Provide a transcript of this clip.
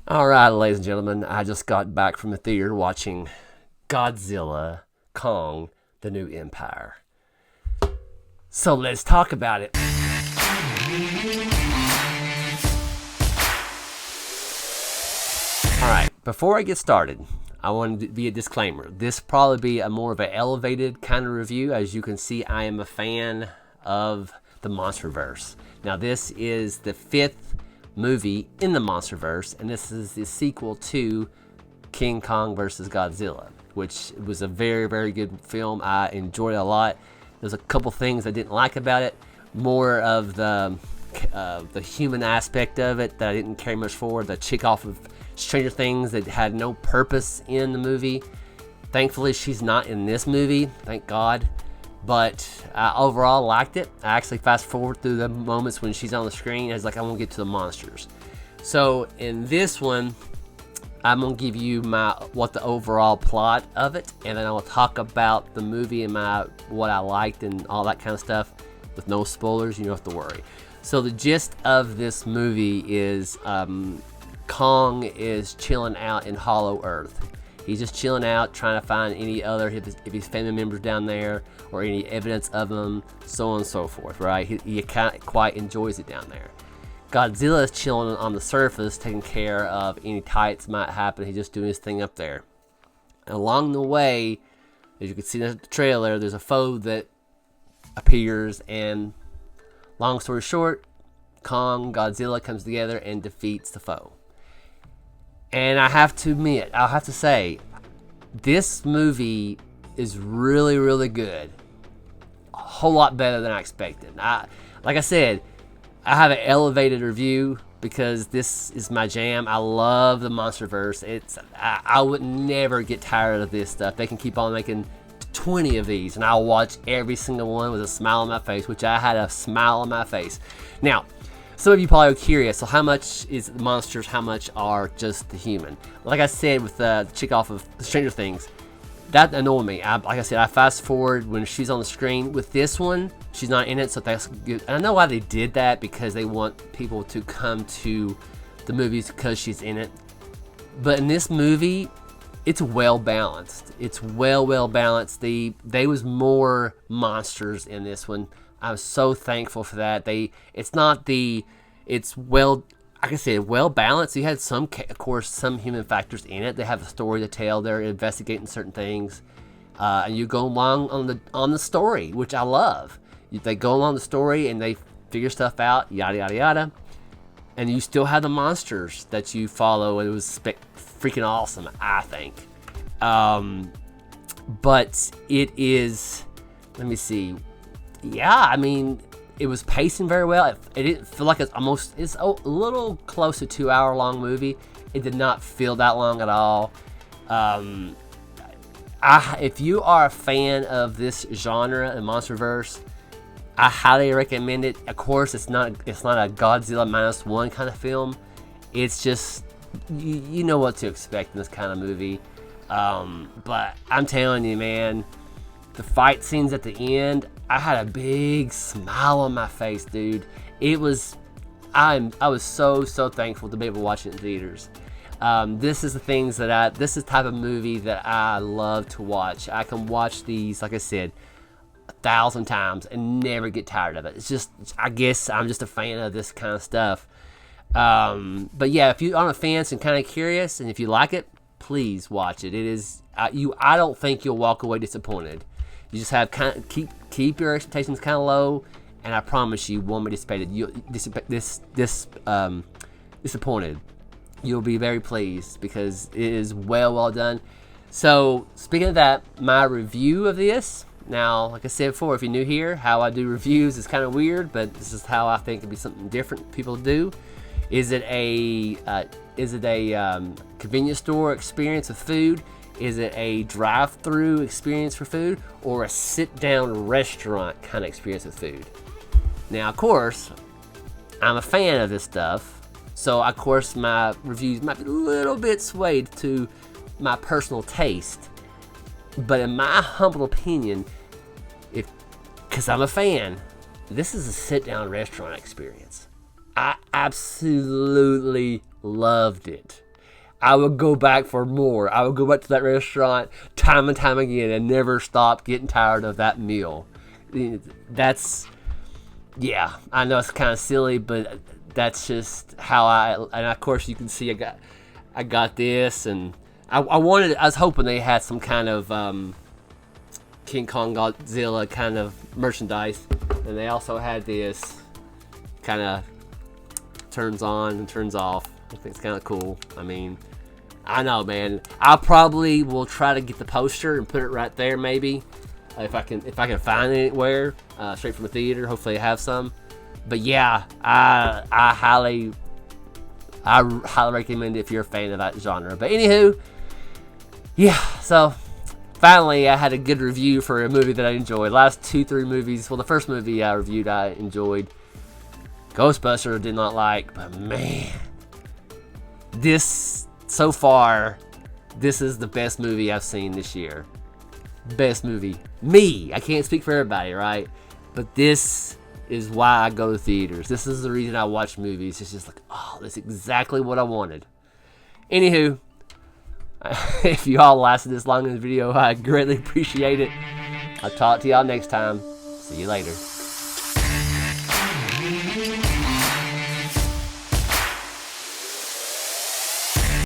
All right, ladies and gentlemen, I just got back from the theater watching Godzilla Kong, The New Empire. So let's talk about it. All right, before I get started, I want to be a disclaimer. This probably be a more of an elevated kind of review. As you can see, I am a fan of the MonsterVerse. Now, this is the fifth movie in the MonsterVerse, and this is the sequel to King Kong versus Godzilla, which was a very, very good film. I enjoyed it a lot. There's a couple things I didn't like about it. More of the human aspect of it that I didn't care much for. The chick off of Stranger Things that had no purpose in the movie. Thankfully, she's not in this movie. Thank God. But I overall liked it. I actually fast forward through the moments when she's on the screen. It's like I want to get to the monsters. So in this one, I'm gonna give you what the overall plot of it, and then I will talk about the movie and what I liked and all that kind of stuff with no spoilers. You don't have to worry. So the gist of this movie is Kong is chilling out in Hollow Earth. He's just chilling out, trying to find any other if his family members down there or any evidence of them, so on and so forth. Right? He quite enjoys it down there. Godzilla is chilling on the surface, taking care of any tights might happen. He's just doing his thing up there. And along the way, as you can see in the trailer, there's a foe that appears, and long story short, Godzilla comes together and defeats the foe. And I have to admit, I'll have to say, this movie is really, really good. A whole lot better than I expected. Like I said, I have an elevated review because this is my jam. I love the MonsterVerse. I would never get tired of this stuff. They can keep on making 20 of these, and I'll watch every single one with a smile on my face, which I had a smile on my face. Now, some of you probably are curious, so how much is the monsters, how much are just the human? Like I said with the chick off of Stranger Things, that annoyed me. Like I said, I fast forward when she's on the screen. With this one, she's not in it, so that's good. And I know why they did that, because they want people to come to the movies because she's in it. But in this movie, it's well balanced. It's well balanced. They was more monsters in this one. I was so thankful for that. It's well, like I said, well balanced. You had some, of course, some human factors in it. They have a story to tell. They're investigating certain things, and you go along on the story, which I love. They go along the story and they figure stuff out, yada yada yada, and you still have the monsters that you follow. And it was freaking awesome, I think. But it is. Let me see. Yeah, I mean, it was pacing very well. It didn't feel like it's a little close to 2 hour long movie. It did not feel that long at all. If you are a fan of this genre and MonsterVerse, I highly recommend it. Of course, it's not a Godzilla -1 kind of film. It's just you know what to expect in this kind of movie. But I'm telling you, man, the fight scenes at the end, I had a big smile on my face, dude. I was so thankful to be able to watch it in theaters. This is the type of movie that I love to watch. I can watch these, like I said, 1,000 times and never get tired of it. It's just, I guess I'm just a fan of this kind of stuff. But yeah, if you are a fan and kind of curious, and if you like it, please watch it. It is I don't think you'll walk away disappointed. You just have keep your expectations kind of low, and I promise you won't be disappointed. You'll be very pleased because it is well done. So speaking of that, my review of this. Now, like I said before, if you're new here, how I do reviews is kind of weird, but this is how I think it'd be something different people do. Is it a convenience store experience of food? Is it a drive-through experience for food, or a sit-down restaurant kind of experience with food? Now, of course, I'm a fan of this stuff, so of course my reviews might be a little bit swayed to my personal taste. But in my humble opinion, because I'm a fan, this is a sit-down restaurant experience. I absolutely loved it. I would go back for more. I would go back to that restaurant time and time again and never stop getting tired of that meal. That's, yeah, I know it's kind of silly, but that's just how and of course you can see I got this, and I was hoping they had some kind of King Kong Godzilla kind of merchandise, and they also had this kind of turns on and turns off. I think it's kind of cool. I mean, I know, man. I probably will try to get the poster and put it right there, maybe, if I can find it anywhere, straight from the theater. Hopefully, I have some. But yeah, I highly recommend it if you're a fan of that genre. But anywho, yeah. So finally, I had a good review for a movie that I enjoyed. Last 2-3 movies. Well, the first movie I reviewed, I enjoyed. Ghostbusters did not like, but man, this so far, this is the best movie I've seen this year. Best movie. Me. I can't speak for everybody, right? But this is why I go to theaters. This is the reason I watch movies. It's just like, oh, that's exactly what I wanted. Anywho, if you all lasted this long in the video, I greatly appreciate it. I'll talk to y'all next time. See you later.